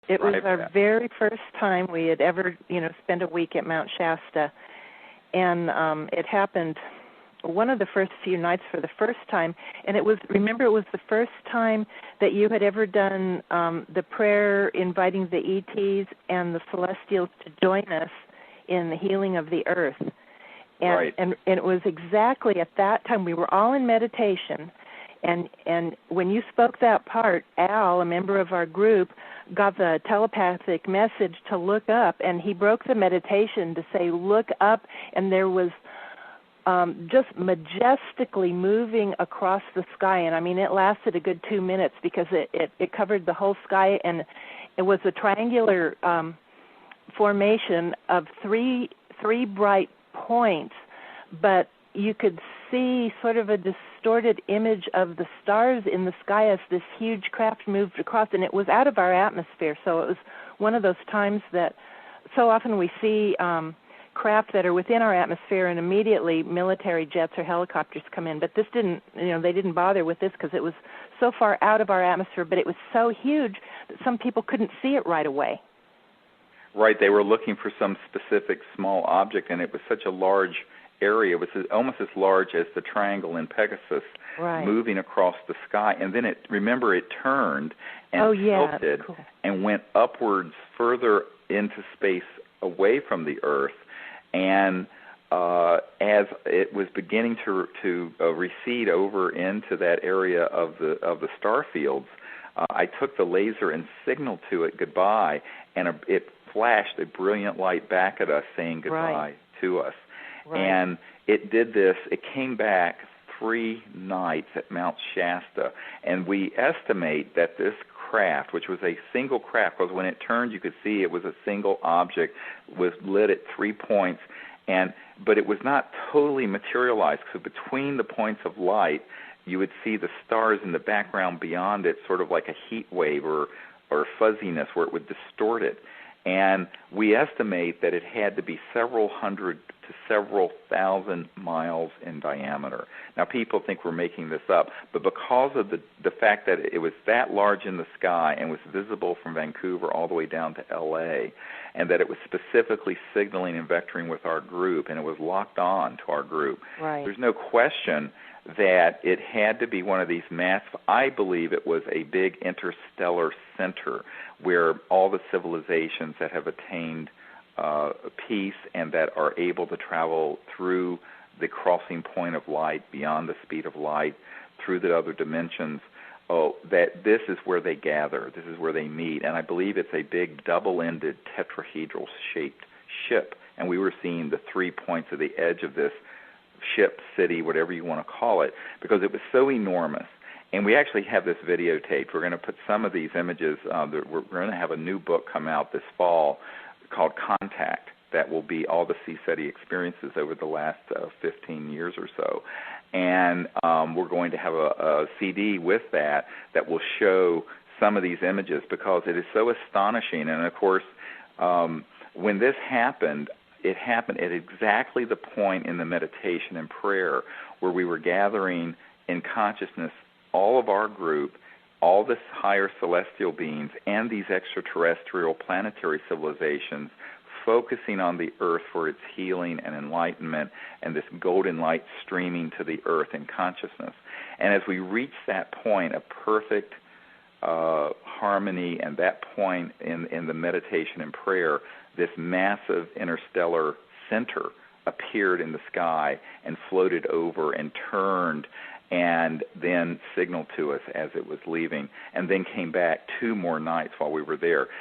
It was our very first time we had ever, spent a week at Mount Shasta. And it happened one of the first few nights for the first time. And it was the first time that you had ever done the prayer inviting the ETs and the Celestials to join us in the healing of the earth. And it was exactly at that time, we were all in meditation, and when you spoke that part, Al, a member of our group, got the telepathic message to look up, and he broke the meditation to say, look up, and there was just majestically moving across the sky, and I mean, it lasted a good 2 minutes because it covered the whole sky, and it was a triangular formation of three bright points, but you could see sort of a distorted image of the stars in the sky as this huge craft moved across, and it was out of our atmosphere. So it was one of those times that so often we see craft that are within our atmosphere, and immediately military jets or helicopters come in. But this didn't, they didn't bother with this because it was so far out of our atmosphere, but it was so huge that some people couldn't see it right away. Right, they were looking for some specific small object, and it was such a large area. It was almost as large as the triangle in Pegasus, moving across the sky. And then it turned and tilted and went upwards further into space away from the Earth. And as it was beginning to recede over into that area of the star fields, I took the laser and signaled to it goodbye, and it flashed a brilliant light back at us saying goodbye to us. And it did this. It came back 3 nights at Mount Shasta, and we estimate that this craft, which was a single craft, because when it turned you could see it was a single object, was lit at 3 points, but it was not totally materialized. So between the points of light, you would see the stars in the background beyond it, sort of like a heat wave or fuzziness where it would distort it. And we estimate that it had to be several hundred to several thousand miles in diameter. Now, people think we're making this up, but because of the fact that it was that large in the sky and was visible from Vancouver all the way down to L.A., and that it was specifically signaling and vectoring with our group, and it was locked on to our group, there's no question that it had to be one of these massive, I believe it was a big interstellar center where all the civilizations that have attained peace and that are able to travel through the crossing point of light, beyond the speed of light, through the other dimensions, that this is where they gather, this is where they meet. And I believe it's a big double-ended tetrahedral-shaped ship, and we were seeing the 3 points of the edge of this ship, city, whatever you want to call it, because it was so enormous. And we actually have this videotaped. We're going to put some of these images. We're going to have a new book come out this fall called Contact that will be all the CSETI experiences over the last 15 years or so. And we're going to have a CD with that will show some of these images because it is so astonishing. And, of course, when this happened, it happened at exactly the point in the meditation and prayer where we were gathering in consciousness all of our group, all the higher celestial beings, and these extraterrestrial planetary civilizations focusing on the Earth for its healing and enlightenment, and this golden light streaming to the Earth in consciousness. And as we reach that point of perfect harmony and that point in the meditation and prayer, this massive interstellar center appeared in the sky and floated over and turned and then signaled to us as it was leaving, and then came back 2 more nights while we were there.